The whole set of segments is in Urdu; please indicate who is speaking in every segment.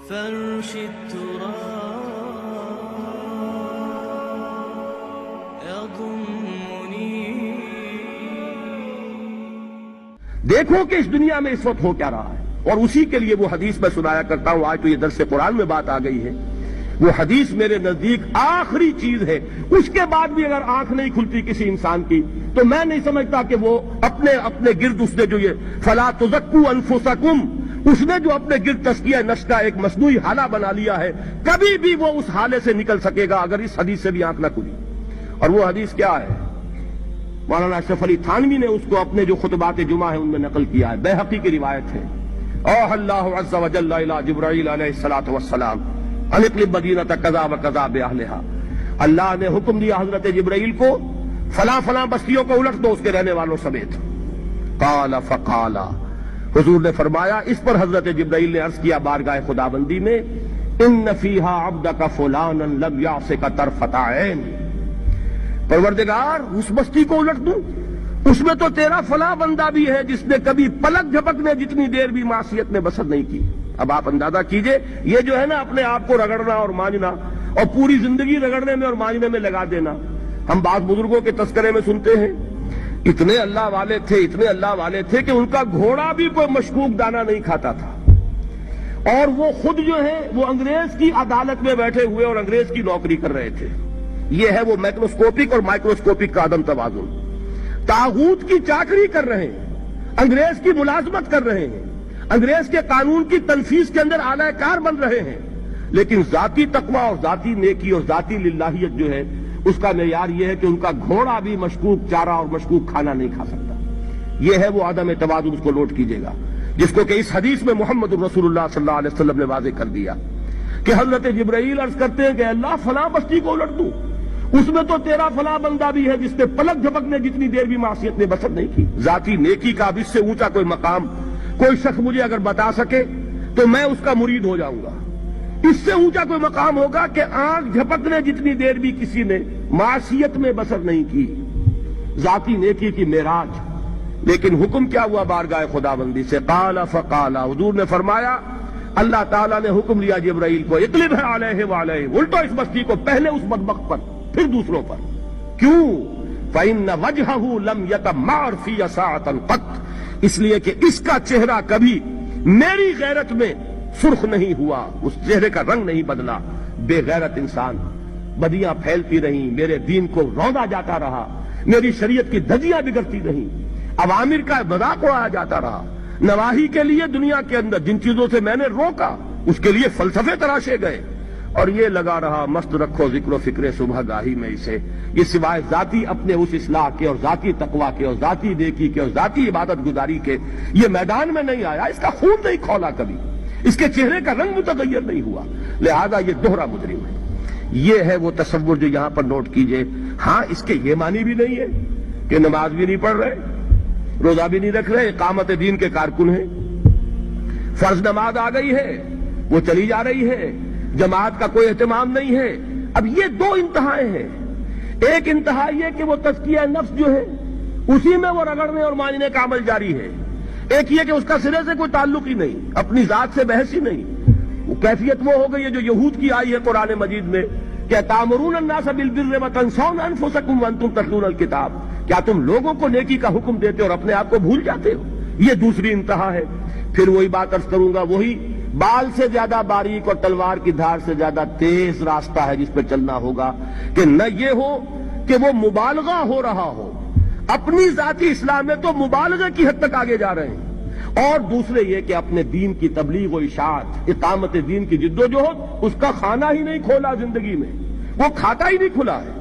Speaker 1: فرش التراب يضمني.
Speaker 2: دیکھو کہ اس دنیا میں اس وقت ہو کیا رہا ہے، اور اسی کے لیے وہ حدیث میں سنایا کرتا ہوں. آج تو یہ درس قرآن میں بات آ گئی ہے. وہ حدیث میرے نزدیک آخری چیز ہے. اس کے بعد بھی اگر آنکھ نہیں کھلتی کسی انسان کی تو میں نہیں سمجھتا کہ وہ اپنے گرد اس نے جو یہ فلا تزکوا انفسکم، اس نے جو اپنے گرد تزکیہ نفس کا ایک مصنوعی حالہ بنا لیا ہے، کبھی بھی وہ اس حالے سے نکل سکے گا اگر اس حدیث سے بھی آنکھ نہ کھلی. اور وہ حدیث کیا ہے؟ مولانا اشرف علی تھانوی نے اس کو اپنے جو خطبات جمعہ ہیں ان میں نقل کیا ہے. بیہقی کی روایت ہے. اوحى اللہ عز وجل الى جبرائیل علیہ الصلوۃ والسلام ان اقلب مدینۃ کذا وکذا باہلھا. اللہ نے حکم دیا حضرت جبرائیل کو فلاں فلاں بستیوں کو الٹ دو اس کے رہنے والوں سمیت. قال فقال، حضور نے فرمایا. اس پر حضرت جبرائیل نے عرض کیا بارگاہ خداوندی میں، ان فیہا عبدک فلانا لم یعصک طرفۃ عین. پروردگار اس بستی کو الٹ دوں، اس میں تو تیرا فلاں بندہ بھی ہے جس نے کبھی پلک جھپکنے جتنی دیر بھی معصیت میں بسر نہیں کی. اب آپ اندازہ کیجئے، یہ جو ہے نا اپنے آپ کو رگڑنا اور مانجنا اور پوری زندگی رگڑنے میں اور مانجنے میں لگا دینا. ہم بعض بزرگوں کے تذکرے میں سنتے ہیں اتنے اللہ والے تھے کہ ان کا گھوڑا بھی کوئی مشکوک دانہ نہیں کھاتا تھا، اور وہ خود جو ہے وہ انگریز کی عدالت میں بیٹھے ہوئے اور انگریز کی نوکری کر رہے تھے. یہ ہے وہ میکروسکوپک اور مائکروسکوپک کا عدم توازن. طاغوت کی چاکری کر رہے ہیں، انگریز کی ملازمت کر رہے ہیں، انگریز کے قانون کی تنفیذ کے اندر اعلی کار بن رہے ہیں، لیکن ذاتی تقویٰ اور ذاتی نیکی اور ذاتی للہیت جو ہے اس کا معیار یہ ہے کہ ان کا گھوڑا بھی مشکوک چارہ اور مشکوک کھانا نہیں کھا سکتا. یہ ہے وہ عدم توازن. اس کو نوٹ کیجئے گا، جس کو کہ اس حدیث میں محمد رسول اللہ صلی اللہ علیہ وسلم نے واضح کر دیا کہ حضرت جبرائیل عرض کرتے ہیں کہ اللہ فلاں بستی کو الٹ دوں، اس میں تو تیرا فلاں بندہ بھی ہے جس نے پلک جھپکنے جتنی دیر بھی معصیت میں بسر نہیں کی. ذاتی نیکی کا اب اس سے اونچا کوئی مقام کوئی شخص مجھے اگر بتا سکے تو میں اس کا مرید ہو جاؤں گا. اس سے اونچا کوئی مقام ہوگا کہ آنکھ جھپکنے جتنی دیر بھی کسی نے معصیت میں بسر نہیں کی. ذاتی نیکی کی معراج. لیکن حکم کیا ہوا بارگاہ خداوندی سے؟ قال فقال، حضور نے فرمایا، اللہ تعالیٰ نے حکم لیا جبرائیل کو، اقلب علیہ وعلیہ، الٹو اس بستی کو، پہلے اس بدبخت پر پھر دوسروں پر. کیوں؟ فإن وجہہ لم یتمعر فی ساعۃ قط، اس لیے کہ اس کا چہرہ کبھی میری غیرت میں سرخ نہیں ہوا، اس چہرے کا رنگ نہیں بدلا. بے غیرت انسان، بدیاں پھیلتی رہیں، میرے دین کو روندا جاتا رہا، میری شریعت کی دھجیاں بگڑتی رہیں، عوامر کا مذاق اڑایا جاتا رہا. نواہی کے لیے دنیا کے اندر جن چیزوں سے میں نے روکا اس کے لیے فلسفے تراشے گئے، اور یہ لگا رہا مست رکھو ذکر و فکر صبح گاہی میں اسے. یہ سوائے ذاتی اپنے اس اصلاح کے اور ذاتی تقویٰ کے اور ذاتی نیکی کے اور ذاتی عبادت گزاری کے یہ میدان میں نہیں آیا. اس کا خون نہیں کھولا کبھی، اس کے چہرے کا رنگ متغیر نہیں ہوا، لہذا یہ دوہرا مجرم ہے. یہ ہے وہ تصور جو یہاں پر نوٹ کیجئے. ہاں، اس کے یہ معنی بھی نہیں ہے کہ نماز بھی نہیں پڑھ رہے، روزہ بھی نہیں رکھ رہے، اقامت دین کے کارکن ہیں، فرض نماز آ گئی ہے وہ چلی جا رہی ہے، جماعت کا کوئی اہتمام نہیں ہے. اب یہ دو انتہائیں ہیں. ایک انتہا یہ کہ وہ تزکیہ نفس جو ہے اسی میں وہ رگڑنے اور مانجنے کا عمل جاری ہے. ایک یہ کہ اس کا سرے سے کوئی تعلق ہی نہیں، اپنی ذات سے بحث ہی نہیں. وہ کیفیت وہ ہو گئی ہے جو یہود کی آئی ہے قرآن مجید میں کہ تامرون الناس بالبر وتنسون انفسکم وانتم تتلون الکتاب، کیا تم لوگوں کو نیکی کا حکم دیتے اور اپنے آپ کو بھول جاتے ہو؟ یہ دوسری انتہا ہے. پھر وہی بات عرض کروں گا، وہی بال سے زیادہ باریک اور تلوار کی دھار سے زیادہ تیز راستہ ہے جس پہ چلنا ہوگا کہ نہ یہ ہو کہ وہ مبالغہ ہو رہا ہو، اپنی ذاتی اسلام میں تو مبالغہ کی حد تک آگے جا رہے ہیں، اور دوسرے یہ کہ اپنے دین کی تبلیغ و اشاعت، اقامت دین کی جدوجہد، اس کا کھانا ہی نہیں کھولا زندگی میں، وہ کھاتا ہی نہیں کھلا ہے.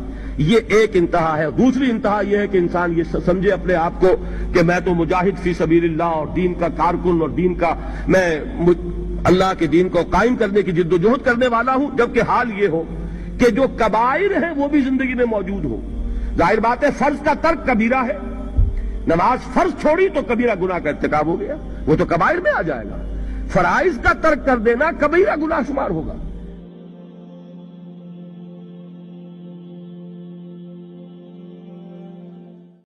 Speaker 2: یہ ایک انتہا ہے. دوسری انتہا یہ ہے کہ انسان یہ سمجھے اپنے آپ کو کہ میں تو مجاہد فی سبیل اللہ اور دین کا کارکن اور دین کا میں اللہ کے دین کو قائم کرنے کی جدوجہد کرنے والا ہوں، جبکہ حال یہ ہو کہ جو کبائر ہیں وہ بھی زندگی میں موجود ہو. ظاہر بات ہے فرض کا ترک کبیرہ ہے، نماز فرض چھوڑی تو کبیرہ گناہ کا ارتکاب ہو گیا، وہ تو کبائر میں آ جائے گا. فرائض کا ترک کر دینا کبیرہ گناہ شمار ہوگا.